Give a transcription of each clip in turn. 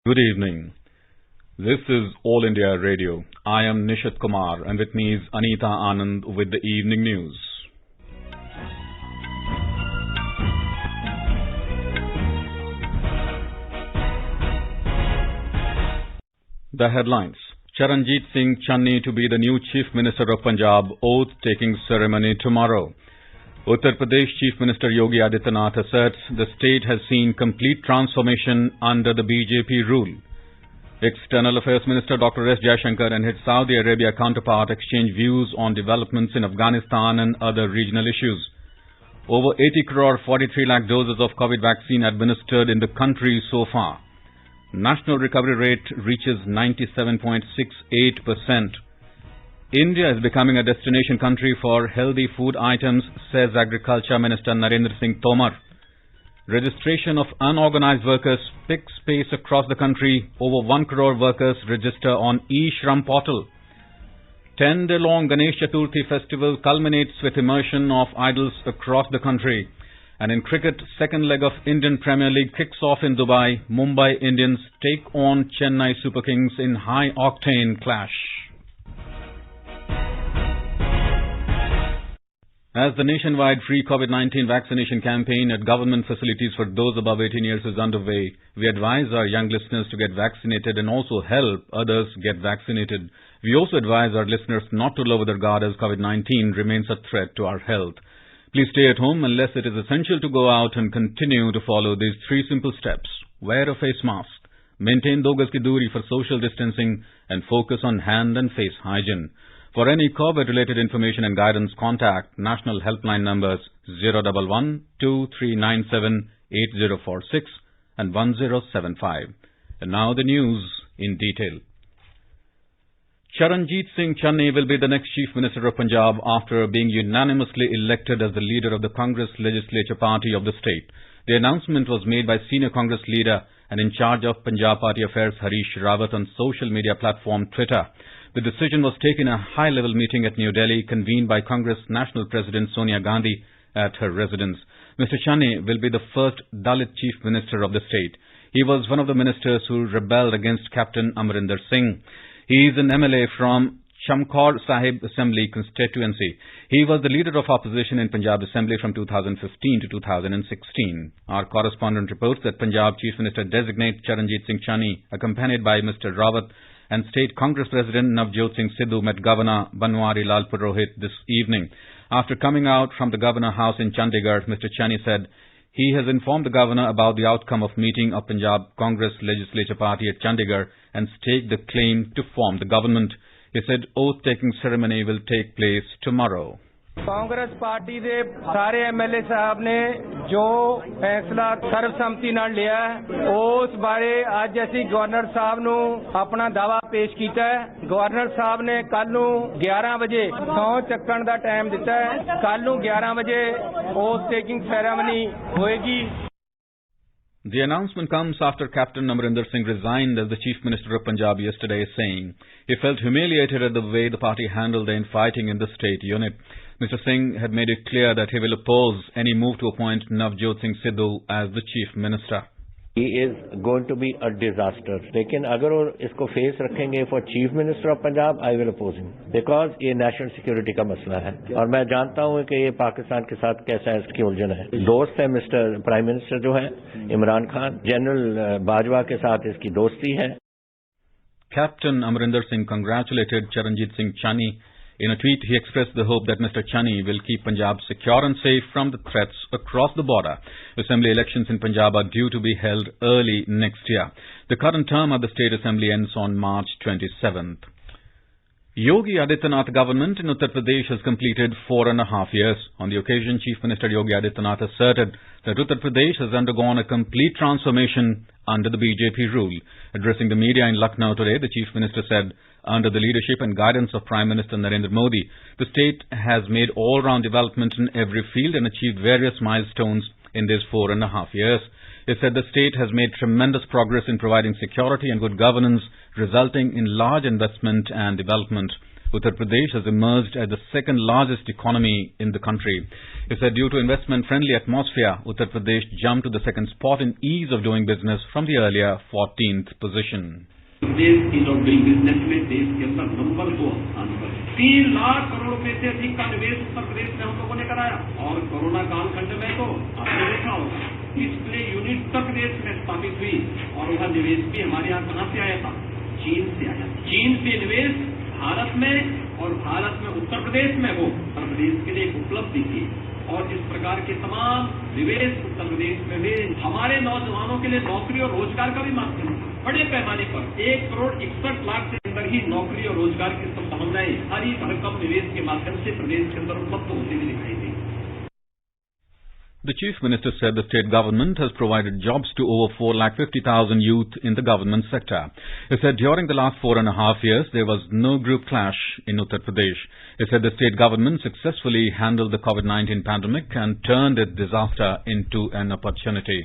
Good evening. This is All India Radio. I am Nishit Kumar and with me is Anita Anand with the evening news. The headlines. Charanjit Singh Channi to be the new Chief Minister of Punjab, oath-taking ceremony tomorrow. Uttar Pradesh Chief Minister Yogi Adityanath asserts the state has seen complete transformation under the BJP rule. External Affairs Minister Dr. S. Jaishankar and his Saudi Arabia counterpart exchange views on developments in Afghanistan and other regional issues. Over 80 crore 43 lakh doses of COVID vaccine administered in the country so far. National recovery rate reaches 97.68%. India is becoming a destination country for healthy food items, says Agriculture Minister Narendra Singh Tomar. Registration of unorganized workers picks pace across the country. Over 1 crore workers register on e-Shram portal. 10-day-long Ganesh Chaturthi festival culminates with immersion of idols across the country. And in cricket, second leg of Indian Premier League kicks off in Dubai. Mumbai Indians take on Chennai Super Kings in high-octane clash. As the nationwide free COVID-19 vaccination campaign at government facilities for those above 18 years is underway, we advise our young listeners to get vaccinated and also help others get vaccinated. We also advise our listeners not to lower their guard as COVID-19 remains a threat to our health. Please stay at home unless it is essential to go out and continue to follow these 3 simple steps. Wear a face mask, maintain 2 gaz ki doori for social distancing, and focus on hand and face hygiene. For any COVID-related information and guidance, contact national helpline numbers 011-2397-8046 and 1075. And now the news in detail. Charanjit Singh Channi will be the next Chief Minister of Punjab after being unanimously elected as the leader of the Congress Legislature Party of the state. The announcement was made by senior Congress leader and in charge of Punjab Party Affairs Harish Rawat on social media platform Twitter. The decision was taken in a high-level meeting at New Delhi, convened by Congress National President Sonia Gandhi at her residence. Mr. Channi will be the first Dalit Chief Minister of the state. He was one of the ministers who rebelled against Captain Amarinder Singh. He is an MLA from Chamkaur Sahib Assembly constituency. He was the leader of opposition in Punjab Assembly from 2015 to 2016. Our correspondent reports that Punjab Chief Minister designate Charanjit Singh Channi, accompanied by Mr. Rawat, and State Congress President Navjot Singh Sidhu met Governor Banwari Lal Purohit this evening. After coming out from the Governor House in Chandigarh, Mr. Channi said he has informed the Governor about the outcome of meeting of Punjab Congress Legislature Party at Chandigarh and staked the claim to form the government. He said oath-taking ceremony will take place tomorrow. Congress party के सारे MLA साहब ने जो फैसला सर्वसम्मति नाल लिया उस बारे आज असीं गवर्नर साहब नूं अपना दावा पेश कीता है। गवर्नर साहब ने कल नूं 11 बजे सौं चक्कण दा टाइम दिता है। कल नूं 11 बजे ओथ टेकिंग सेरेमनी होएगी। The announcement comes after Captain Amarinder Singh resigned as the Chief Minister of Punjab yesterday, saying he felt humiliated at the way the party handled the infighting in the state unit. Mr. Singh had made it clear that he will oppose any move to appoint Navjot Singh Sidhu as the Chief Minister. He is going to be a disaster. लेकिन अगर वो इसको face रखेंगे for Chief Minister of Punjab, I will oppose him because ये national security का मसला है और मैं जानता हूँ कि ये पाकिस्तान के साथ कैसा इसकी उलझन है। दोस्त है मिस्टर प्राइम मिनिस्टर जो है इमरान खान, जनरल बाजवा के साथ इसकी दोस्ती है। Captain Amarinder Singh congratulated Charanjit Singh Channi. In a tweet, he expressed the hope that Mr. Channi will keep Punjab secure and safe from the threats across the border. Assembly elections in Punjab are due to be held early next year. The current term of the State Assembly ends on March 27th. Yogi Adityanath government in Uttar Pradesh has completed 4.5 years. On the occasion, Chief Minister Yogi Adityanath asserted that Uttar Pradesh has undergone a complete transformation under the BJP rule. Addressing the media in Lucknow today, the Chief Minister said, under the leadership and guidance of Prime Minister Narendra Modi, the state has made all-round development in every field and achieved various milestones in these 4.5 years. He said the state has made tremendous progress in providing security and good governance, resulting in large investment and development. Uttar Pradesh has emerged as the second largest economy in the country. He said due to investment-friendly atmosphere, Uttar Pradesh jumped to the second spot in ease of doing business from the earlier 14th position. देश ease of doing business में देश के अंदर number 2 स्थान पर 3 लाख करोड़ रुपए से अधिक का निवेश उत्तर प्रदेश में हम लोगों ने कराया और कोरोना कालखंड में तो आपने देखा होगा डिस्प्ले यूनिट उत्तर प्रदेश में स्थापित हुई और वह निवेश भी हमारे यहाँ कहाँ से आया था? चीन से आया। चीन से निवेश भारत में और भारत में उत्तर प्रदेश में वो उत्तर प्रदेश के लिए एक उपलब्धि थी और इस प्रकार के तमाम निवेश उत्तर प्रदेश में भी हमारे नौजवानों के लिए नौकरी और रोजगार का भी माध्यम बड़े पैमाने पर 1,61,00,000 से अंदर ही नौकरी और रोजगार की संभावनाएं हरी भरकम निवेश के माध्यम से प्रदेश के अंदर उपलब्ध होती हुई दिखाई दी। The Chief Minister said the state government has provided jobs to over 4,50,000 youth in the government sector. He said during the last 4.5 years, there was no group clash in Uttar Pradesh. He said the state government successfully handled the COVID-19 pandemic and turned its disaster into an opportunity.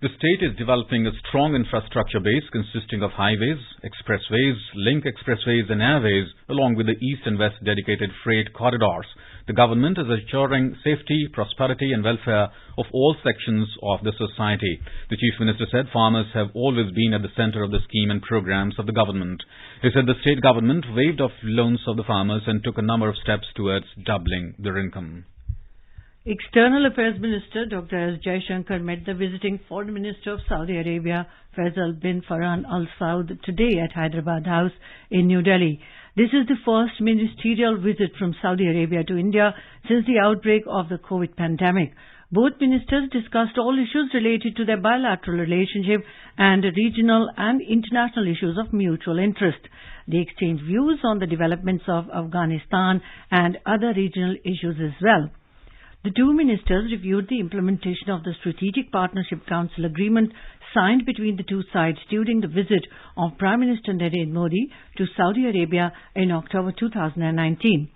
The state is developing a strong infrastructure base consisting of highways, expressways, link expressways and airways, along with the east and west dedicated freight corridors. The government is assuring safety, prosperity and welfare of all sections of the society. The Chief Minister said farmers have always been at the centre of the scheme and programs of the government. He said the state government waived off loans of the farmers and took a number of steps towards doubling their income. External Affairs Minister Dr. S. Jaishankar met the visiting Foreign Minister of Saudi Arabia, Faisal bin Farhan Al Saud, today at Hyderabad House in New Delhi. This is the first ministerial visit from Saudi Arabia to India since the outbreak of the COVID pandemic. Both ministers discussed all issues related to their bilateral relationship and regional and international issues of mutual interest. They exchanged views on the developments of Afghanistan and other regional issues as well. The two ministers reviewed the implementation of the Strategic Partnership Council agreement signed between the two sides during the visit of Prime Minister Narendra Modi to Saudi Arabia in October 2019.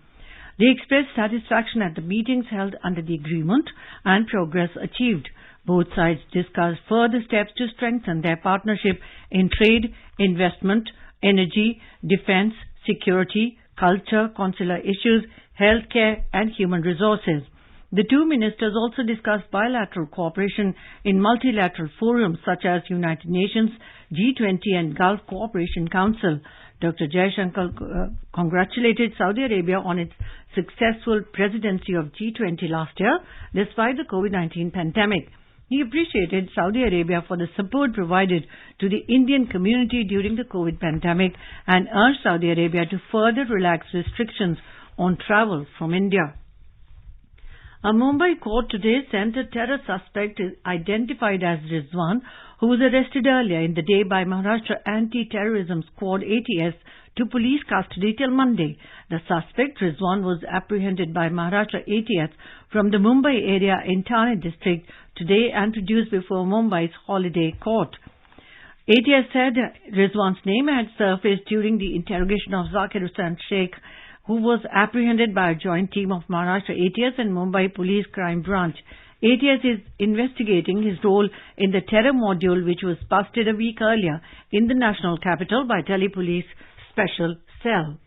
They expressed satisfaction at the meetings held under the agreement and progress achieved. Both sides discussed further steps to strengthen their partnership in trade, investment, energy, defence, security, culture, consular issues, healthcare and human resources. The two ministers also discussed bilateral cooperation in multilateral forums such as United Nations, G20 and Gulf Cooperation Council. Dr. Jaishankar congratulated Saudi Arabia on its successful presidency of G20 last year despite the COVID-19 pandemic. He appreciated Saudi Arabia for the support provided to the Indian community during the COVID pandemic and urged Saudi Arabia to further relax restrictions on travel from India. A Mumbai court today sent a terror suspect identified as Rizwan, who was arrested earlier in the day by Maharashtra Anti-Terrorism Squad ATS, to police custody till Monday. The suspect, Rizwan, was apprehended by Maharashtra ATS from the Mumbai area in Thane district today and produced before Mumbai's holiday court. ATS said Rizwan's name had surfaced during the interrogation of Zakir Hussain Sheikh, who was apprehended by a joint team of Maharashtra ATS and Mumbai Police Crime Branch. ATS is investigating his role in the terror module which was busted a week earlier in the national capital by Delhi Police Special Cell.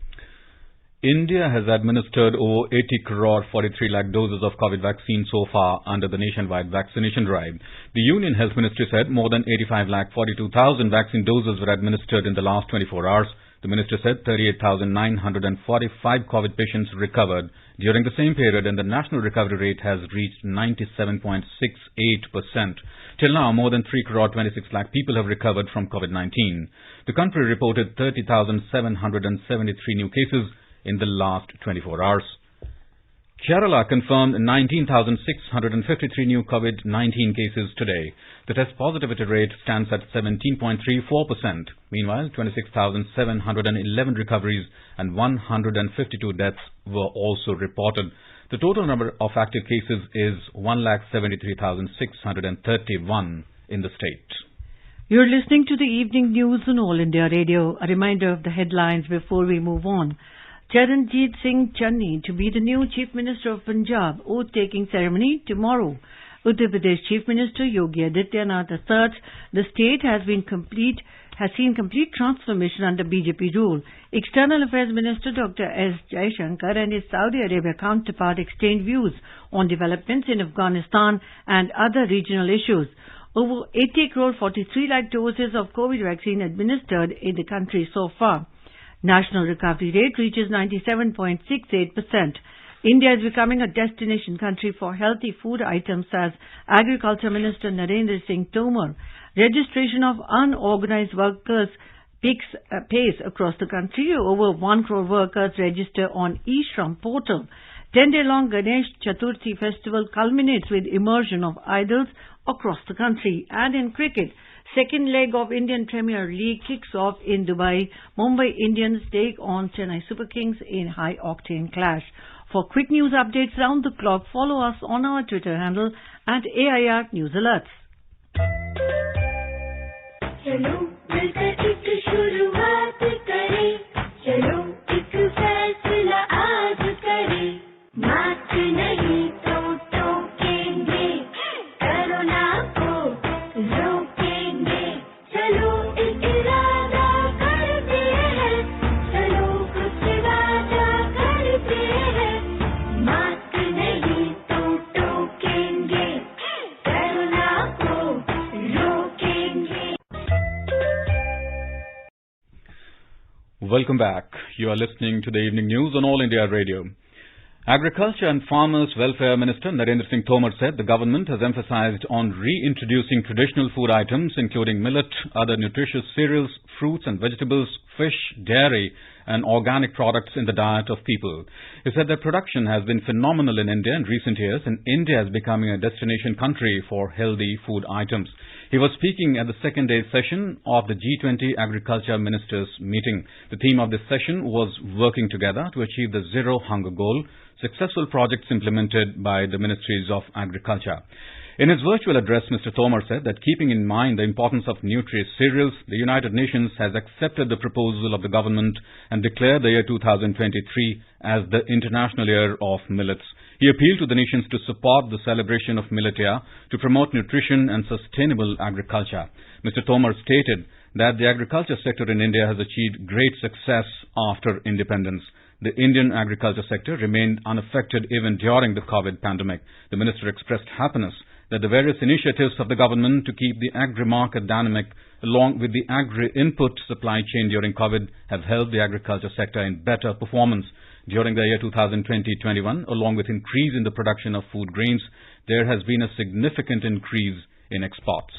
India has administered over 80 crore 43 lakh doses of COVID vaccine so far under the nationwide vaccination drive. The Union Health Ministry said more than 85 lakh 42,000 vaccine doses were administered in the last 24 hours. The minister said 38,945 COVID patients recovered during the same period and the national recovery rate has reached 97.68%. Till now, more than 3 crore 26 lakh people have recovered from COVID-19. The country reported 30,773 new cases in the last 24 hours. Kerala confirmed 19,653 new COVID-19 cases today. The test positivity rate stands at 17.34%. Meanwhile, 26,711 recoveries and 152 deaths were also reported. The total number of active cases is 1,73,631 in the state. You're listening to the evening news on All India Radio. A reminder of the headlines before we move on. Charanjit Singh Channi to be the new Chief Minister of Punjab, oath-taking ceremony tomorrow. Uttar Pradesh Chief Minister Yogi Adityanath asserts the state has been complete has seen complete transformation under BJP rule. External Affairs Minister Dr. S. Jaishankar and his Saudi Arabia counterpart exchanged views on developments in Afghanistan and other regional issues. Over 80 crore 43 lakh doses of COVID vaccine administered in the country so far. National recovery rate reaches 97.68%. India is becoming a destination country for healthy food items, says Agriculture Minister Narendra Singh Tomar. Registration of unorganized workers picks pace across the country. Over 1 crore workers register on eShram portal. 10-day-long Ganesh Chaturthi festival culminates with immersion of idols across the country. And in cricket, second leg of Indian Premier League kicks off in Dubai. Mumbai Indians take on Chennai Super Kings in high-octane clash. For quick news updates round the clock, follow us on our Twitter handle at AIR News Alerts. चलो मिलकर एक शुरुआत करें, चलो एक फैसला आज करें, मास्क नहीं तो टोकेंगे, कोरोना को रोकेंगे, चलो एक इरादा करते हैं, चलो कुछ वादा करते हैं, मास्क नहीं तो टोकेंगे, कोरोना को रोकेंगे. Welcome back. You are listening to the evening news on All India Radio. Agriculture and Farmers Welfare Minister Narendra Singh Tomar said the government has emphasized on reintroducing traditional food items including millet, other nutritious cereals, fruits and vegetables, fish, dairy and organic products in the diet of people. He said that production has been phenomenal in India in recent years and India is becoming a destination country for healthy food items. He was speaking at the second day session of the G20 Agriculture Ministers meeting. The theme of this session was working together to achieve the zero hunger goal, successful projects implemented by the Ministries of Agriculture. In his virtual address, Mr. Tomar said that keeping in mind the importance of nutritious cereals, the United Nations has accepted the proposal of the government and declared the year 2023 as the International Year of Millets. He appealed to the nations to support the celebration of Millet Year to promote nutrition and sustainable agriculture. Mr. Tomar stated that the agriculture sector in India has achieved great success after independence. The Indian agriculture sector remained unaffected even during the COVID pandemic. The minister expressed happiness that the various initiatives of the government to keep the agri-market dynamic along with the agri-input supply chain during COVID have helped the agriculture sector in better performance. During the year 2020-21, along with increase in the production of food grains, there has been a significant increase in exports.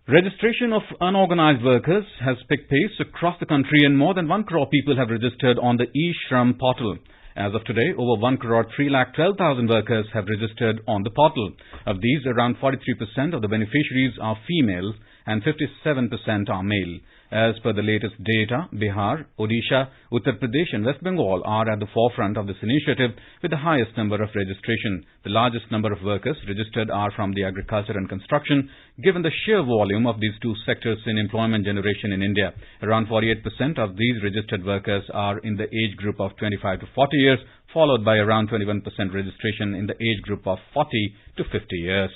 Registration of unorganized workers has picked pace across the country and more than 1 crore people have registered on the eShram portal. As of today, over 1 crore 3,12,000 workers have registered on the portal. Of these, around 43% of the beneficiaries are female and 57% are male. As per the latest data, Bihar, Odisha, Uttar Pradesh and West Bengal are at the forefront of this initiative with the highest number of registration. The largest number of workers registered are from the agriculture and construction, given the sheer volume of these two sectors in employment generation in India. Around 48% of these registered workers are in the age group of 25 to 40 years, followed by around 21% registration in the age group of 40 to 50 years.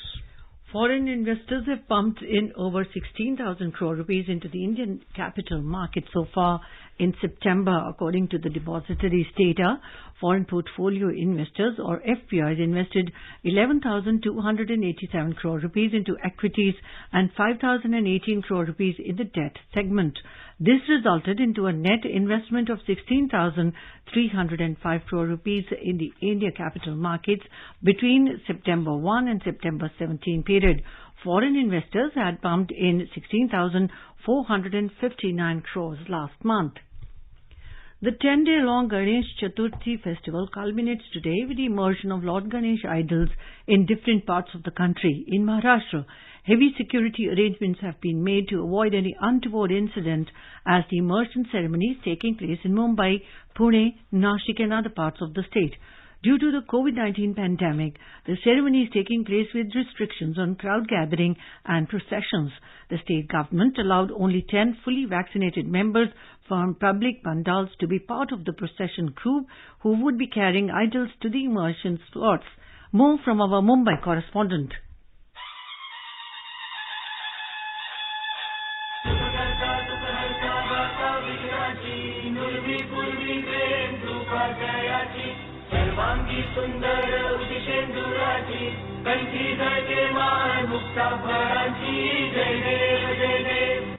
Foreign investors have pumped in over 16,000 crore rupees into the Indian capital market so far in September. According to the depository's data, foreign portfolio investors or FPIs invested 11,287 crore rupees into equities and 5,018 crore rupees in the debt segment. This resulted into a net investment of 16,305 crore rupees in the India capital markets between September 1 and September 17 period. Foreign investors had pumped in 16,459 crores last month. The 10-day-long Ganesh Chaturthi festival culminates today with the immersion of Lord Ganesh idols in different parts of the country. In Maharashtra, heavy security arrangements have been made to avoid any untoward incident as the immersion ceremony is taking place in Mumbai, Pune, Nashik and other parts of the state. Due to the COVID-19 pandemic, the ceremony is taking place with restrictions on crowd gathering and processions. The state government allowed only 10 fully vaccinated members from public pandals to be part of the procession group who would be carrying idols to the immersion slots. More from our Mumbai correspondent.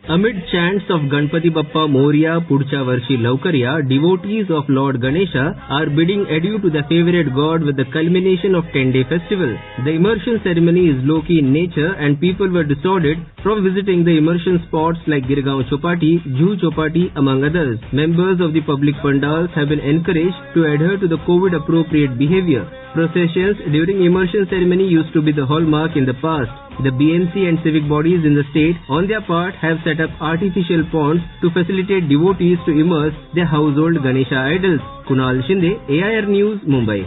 Amid chants of Ganpati Bappa Moria Pudcha Varshi Laukarya, devotees of Lord Ganesha are bidding adieu to their favorite god with the culmination of 10-day festival. The immersion ceremony is low-key in nature and people were dissuaded from visiting the immersion spots like Girgaon Chopati, Juhu Chopati among others. Members of the public pandals have been encouraged to adhere to the COVID-appropriate behavior. Processions during immersion ceremony used to be the hallmark in the past. The BMC and civic bodies in the state, on their part, have set up artificial ponds to facilitate devotees to immerse their household Ganesha idols. Kunal Shinde, AIR News, Mumbai.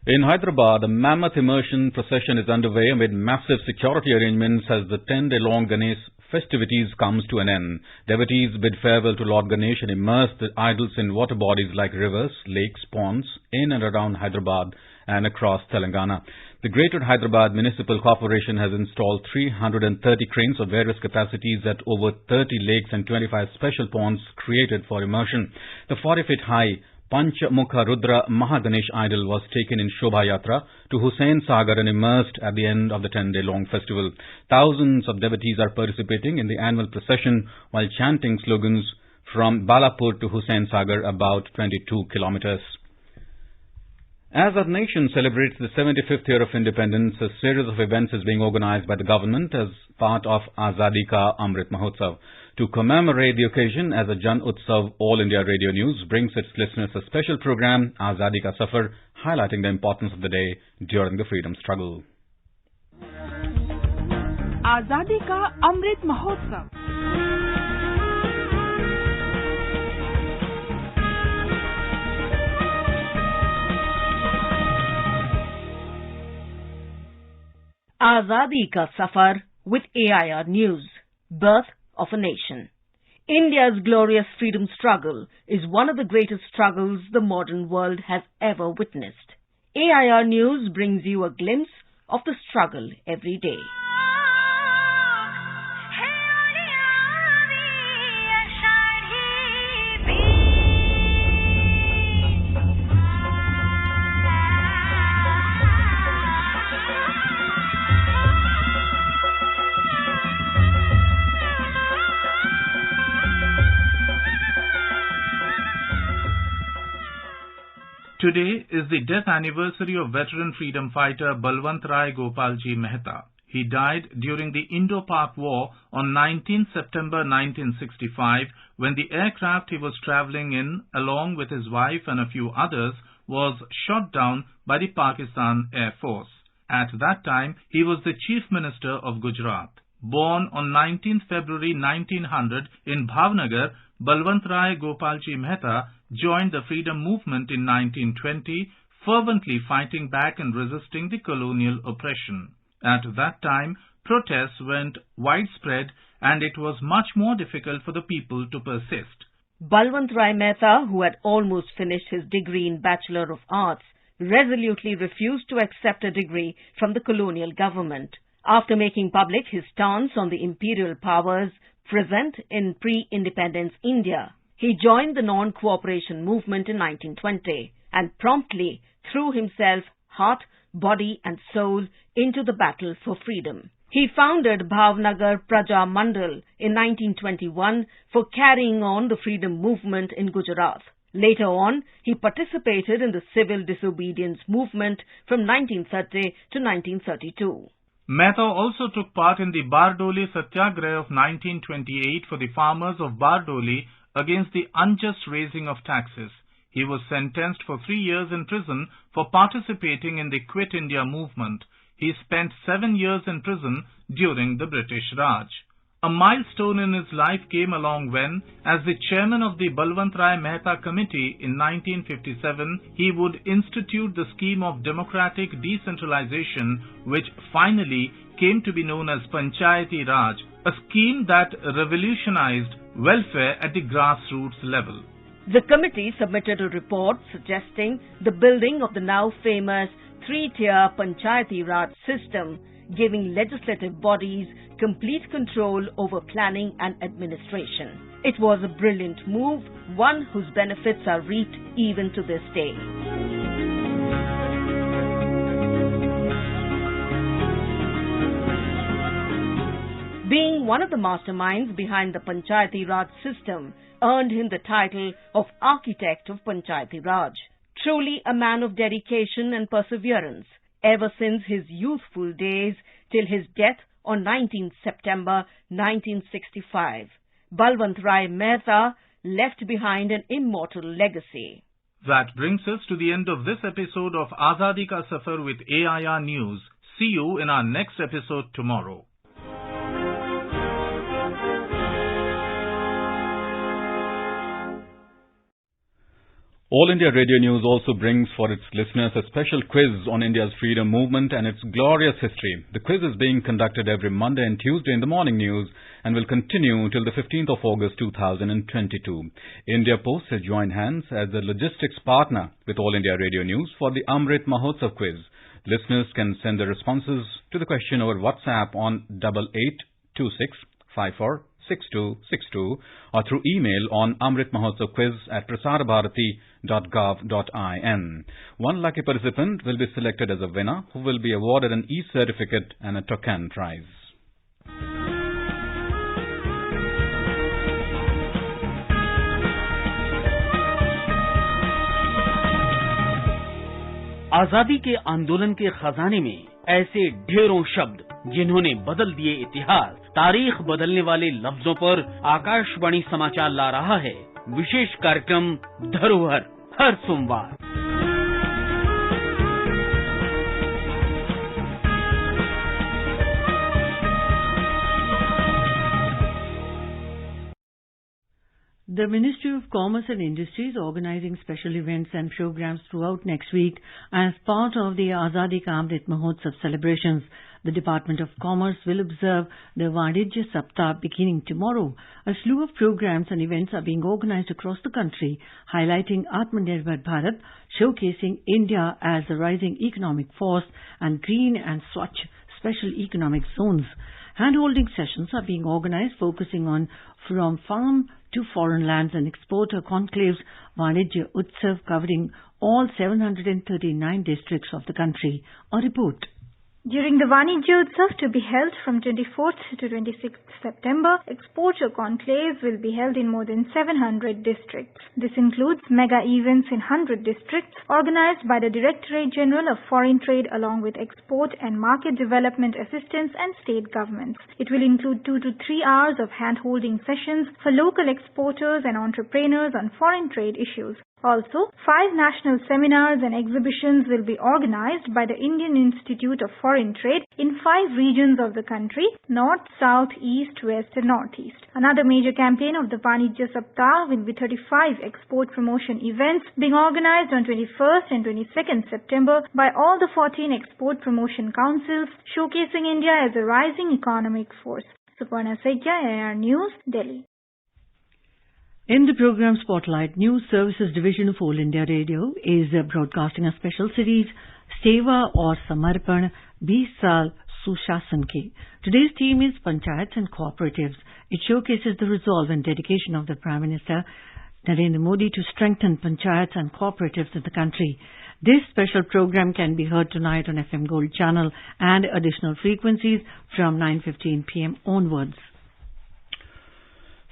In Hyderabad, a mammoth immersion procession is underway amid massive security arrangements as the 10-day-long Ganesh festivities comes to an end. Devotees bid farewell to Lord Ganesh and immerse the idols in water bodies like rivers, lakes, ponds in and around Hyderabad and across Telangana. The Greater Hyderabad Municipal Corporation has installed 330 cranes of various capacities at over 30 lakes and 25 special ponds created for immersion. The 40-feet-high Panchamukha Rudra Mahaganesh idol was taken in Shobha Yatra to Hussain Sagar and immersed at the end of the 10-day-long festival. Thousands of devotees are participating in the annual procession while chanting slogans from Balapur to Hussain Sagar, about 22 kilometers. As our nation celebrates the 75th year of independence, a series of events is being organized by the government as part of Azadi Ka Amrit Mahotsav. To commemorate the occasion, as a Jan Utsav, All India Radio News brings its listeners a special program, Azadi Ka Safar, highlighting the importance of the day during the freedom struggle. Azadi Ka Amrit Mahotsav. Azadi Ka Safar with AIR News. Birth of a nation. India's glorious freedom struggle is one of the greatest struggles the modern world has ever witnessed. AIR News brings you a glimpse of the struggle every day. Today is the death anniversary of veteran freedom fighter Bhalvantrai Gopalji Mehta. He died during the Indo-Pak War on 19 September 1965 when the aircraft he was travelling in along with his wife and a few others was shot down by the Pakistan Air Force. At that time, he was the Chief Minister of Gujarat. Born on 19 February 1900 in Bhavnagar, Bhalvantrai Gopalji Mehta joined the freedom movement in 1920, fervently fighting back and resisting the colonial oppression. At that time, protests went widespread and it was much more difficult for the people to persist. Bhalvantrai Mehta, who had almost finished his degree in Bachelor of Arts, resolutely refused to accept a degree from the colonial government. After making public his stance on the imperial powers present in pre-independence India, he joined the non-cooperation movement in 1920 and promptly threw himself heart, body and soul into the battle for freedom. He founded Bhavnagar Praja Mandal in 1921 for carrying on the freedom movement in Gujarat. Later on, he participated in the civil disobedience movement from 1930 to 1932. Mehta also took part in the Bardoli Satyagraha of 1928 for the farmers of Bardoli against the unjust raising of taxes. He was sentenced for 3 years in prison for participating in the Quit India movement. He spent 7 years in prison during the British Raj. A milestone in his life came along when, as the chairman of the Bhalvantrai Mehta Committee in 1957, he would institute the scheme of democratic decentralization, which finally came to be known as Panchayati Raj, a scheme that revolutionized welfare at the grassroots level. The committee submitted a report suggesting the building of the now famous three-tier Panchayati Raj system, giving legislative bodies complete control over planning and administration. It was a brilliant move, one whose benefits are reaped even to this day. Being one of the masterminds behind the Panchayati Raj system earned him the title of Architect of Panchayati Raj. Truly a man of dedication and perseverance, ever since his youthful days till his death on 19 September 1965. Bhalvantrai Mehta left behind an immortal legacy. That brings us to the end of this episode of Azadi Ka Safar with AIR News. See you in our next episode tomorrow. All India Radio News also brings for its listeners a special quiz on India's freedom movement and its glorious history. The quiz is being conducted every Monday and Tuesday in the morning news and will continue till the 15th of August 2022. India Post has joined hands as the logistics partner with All India Radio News for the Amrit Mahotsav quiz. Listeners can send their responses to the question over WhatsApp on 8826546262 or through email on amritmahotsavquiz@prasarbharati.gov.in. One lucky participant will be selected as a winner who will be awarded an e-certificate and a token prize. आजादी के आंदोलन के खजाने में ऐसे ढेरों शब्द जिन्होंने बदल दिए इतिहास, तारीख बदलने वाले लफ्जों पर आकाशवाणी समाचार ला रहा है विशेष कार्यक्रम धरोहर हर सोमवार। The Ministry of Commerce and Industry is organizing special events and programs throughout next week as part of the Azadi Ka Amrit Mahotsav celebrations. The Department of Commerce will observe the Vanijya Saptah beginning tomorrow. A slew of programs and events are being organized across the country, highlighting Atmanirbhar Bharat, showcasing India as a rising economic force, and green and Swachh special economic zones. Hand-holding sessions are being organized focusing on from farm to foreign lands and exporter conclaves, Vanijya Utsav covering all 739 districts of the country. A report. During the Vanijya Utsav to be held from 24th to 26th September, exporter conclaves will be held in more than 700 districts. This includes mega events in 100 districts organized by the Directorate General of Foreign Trade along with export and market development assistance and state governments. It will include 2 to 3 hours of hand-holding sessions for local exporters and entrepreneurs on foreign trade issues. Also, 5 national seminars and exhibitions will be organized by the Indian Institute of Foreign Trade in 5 regions of the country: North, South, East, West and Northeast. Another major campaign of the Vanijya Saptah will be 35 export promotion events being organized on 21st and 22nd September by all the 14 export promotion councils, showcasing India as a rising economic force. Suparna Saikia, AIR News, Delhi. In the program Spotlight, News Services Division of All India Radio is broadcasting a special series, Seva aur Samarpan 20 Saal Sushasan Ke. Today's theme is Panchayats and Cooperatives. It showcases the resolve and dedication of the Prime Minister Narendra Modi to strengthen Panchayats and Cooperatives in the country. This special program can be heard tonight on FM Gold channel and additional frequencies from 9:15 p.m. onwards.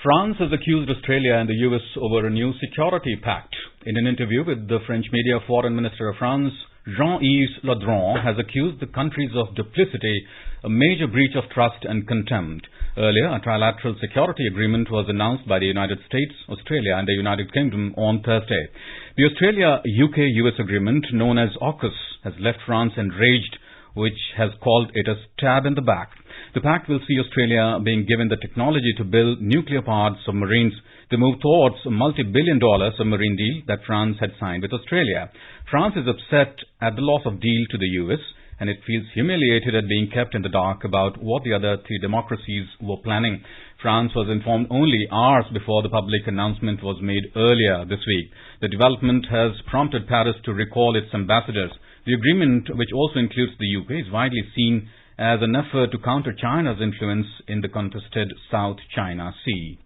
France has accused Australia and the US over a new security pact. In an interview with the French media, Foreign Minister of France, Jean-Yves Le Drian, has accused the countries of duplicity, a major breach of trust and contempt. Earlier, a trilateral security agreement was announced by the United States, Australia and the United Kingdom on Thursday. The Australia-UK-US agreement, known as AUKUS, has left France enraged, which has called it a stab in the back. The pact will see Australia being given the technology to build nuclear-powered submarines. The move towards a multi-billion-dollar submarine deal that France had signed with Australia. France is upset at the loss of deal to the US, and it feels humiliated at being kept in the dark about what the other 3 democracies were planning. France was informed only hours before the public announcement was made earlier this week. The development has prompted Paris to recall its ambassadors. The agreement, which also includes the UK, is widely seen as an effort to counter China's influence in the contested South China Sea.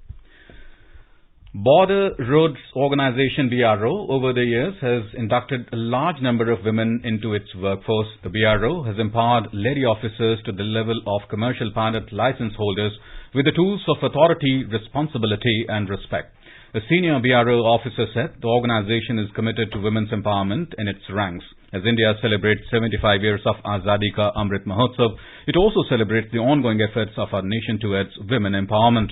Border Roads Organization BRO over the years has inducted a large number of women into its workforce. The BRO has empowered lady officers to the level of commercial pilot license holders with the tools of authority, responsibility and respect. A senior BRO officer said the organization is committed to women's empowerment in its ranks. As India celebrates 75 years of Azadi Ka Amrit Mahotsav, it also celebrates the ongoing efforts of our nation towards women empowerment.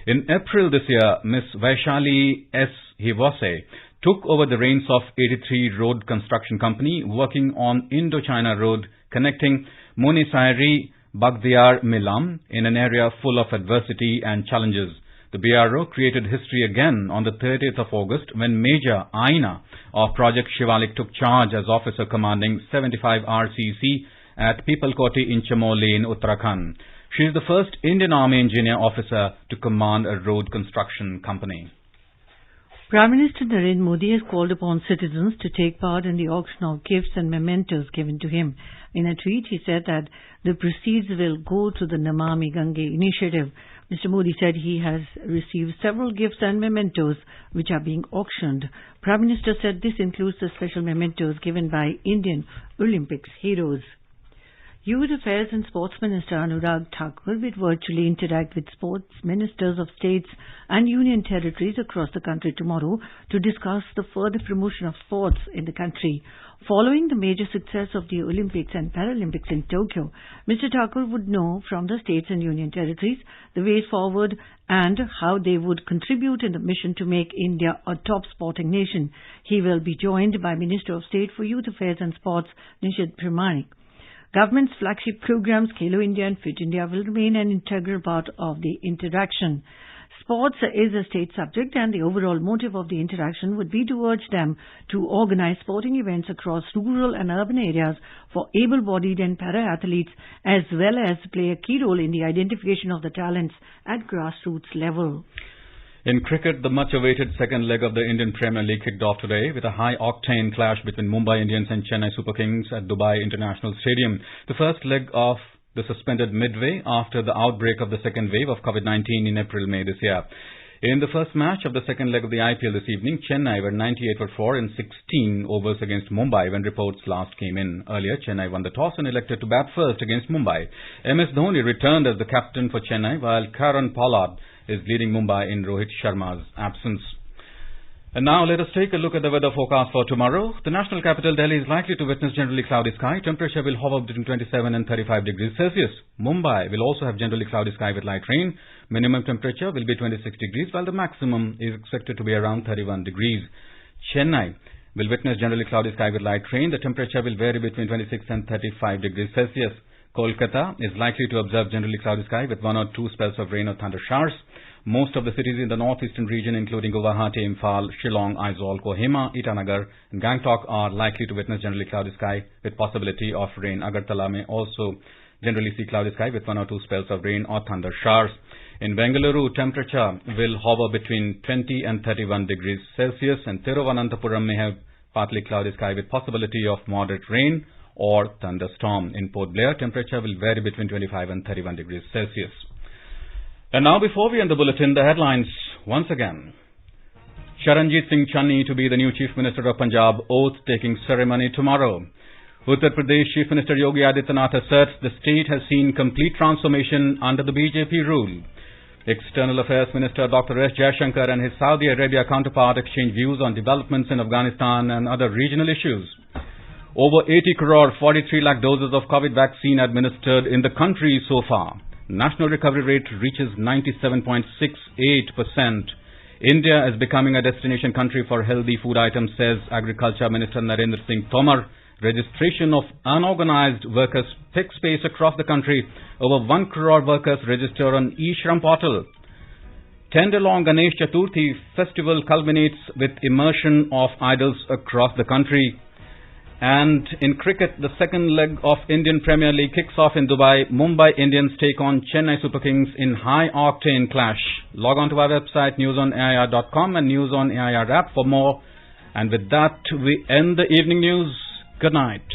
In April this year, Ms. Vaishali S. Hivase took over the reins of 83 Road Construction Company working on Indo-China Road connecting Munisairi Bagdiar Milam in an area full of adversity and challenges. The BRO created history again on the 30th of August when Major Aina of Project Shivalik took charge as officer commanding 75 RCC at Pipalkoti in Chamoli in Uttarakhand. She is the first Indian Army engineer officer to command a road construction company. Prime Minister Narendra Modi has called upon citizens to take part in the auction of gifts and mementos given to him. In a tweet, he said that the proceeds will go to the Namami Gange initiative. Mr. Modi said he has received several gifts and mementos which are being auctioned. Prime Minister said this includes the special mementos given by Indian Olympics heroes. Youth Affairs and Sports Minister Anurag Thakur will virtually interact with sports ministers of states and union territories across the country tomorrow to discuss the further promotion of sports in the country. Following the major success of the Olympics and Paralympics in Tokyo, Mr. Thakur would know from the states and union territories the ways forward and how they would contribute in the mission to make India a top sporting nation. He will be joined by Minister of State for Youth Affairs and Sports, Nishit Pramanik. Government's flagship programs, Khelo India and Fit India, will remain an integral part of the interaction. Sports is a state subject and the overall motive of the interaction would be to urge them to organize sporting events across rural and urban areas for able-bodied and para-athletes as well as play a key role in the identification of the talents at grassroots level. In cricket, the much-awaited second leg of the Indian Premier League kicked off today with a high-octane clash between Mumbai Indians and Chennai Super Kings at Dubai International Stadium. The first leg of the suspended midway after the outbreak of the second wave of COVID-19 in April-May this year. In the first match of the second leg of the IPL this evening, Chennai were 98 for 4 in 16 overs against Mumbai when reports last came in. Earlier, Chennai won the toss and elected to bat first against Mumbai. MS Dhoni returned as the captain for Chennai while Karan Pollard is leading Mumbai in Rohit Sharma's absence. And now let us take a look at the weather forecast for tomorrow. The national capital Delhi is likely to witness generally cloudy sky. Temperature will hover between 27 and 35 degrees Celsius. Mumbai will also have generally cloudy sky with light rain. Minimum temperature will be 26 degrees while the maximum is expected to be around 31 degrees. Chennai will witness generally cloudy sky with light rain. The temperature will vary between 26 and 35 degrees Celsius. Kolkata is likely to observe generally cloudy sky with 1 or 2 spells of rain or thunder showers. Most of the cities in the northeastern region, including Guwahati, Imphal, Shillong, Aizawl, Kohima, Itanagar, and Gangtok, are likely to witness generally cloudy sky with possibility of rain. Agartala may also generally see cloudy sky with 1 or 2 spells of rain or thunder showers. In Bengaluru, temperature will hover between 20 and 31 degrees Celsius, and Thiruvananthapuram may have partly cloudy sky with possibility of moderate rain or thunderstorm. In Port Blair, temperature will vary between 25 and 31 degrees Celsius. And now, before we end the bulletin, the headlines once again. Charanjit Singh Channi to be the new Chief Minister of Punjab, oath-taking ceremony tomorrow. Uttar Pradesh Chief Minister Yogi Adityanath asserts the state has seen complete transformation under the BJP rule. External Affairs Minister Dr. S. Jaishankar and his Saudi Arabia counterpart exchange views on developments in Afghanistan and other regional issues. Over 80 crore 43 lakh doses of COVID vaccine administered in the country so far. National recovery rate reaches 97.68%. India is becoming a destination country for healthy food items, says Agriculture Minister Narendra Singh Tomar. Registration of unorganized workers picks pace across the country. Over 1 crore workers register on eShram portal. 10-day-long Ganesh Chaturthi festival culminates with immersion of idols across the country. And in cricket, the second leg of Indian Premier League kicks off in Dubai. Mumbai Indians take on Chennai Super Kings in high-octane clash. Log on to our website, newsonair.com and News on AIR app for more. And with that, we end the evening news. Good night.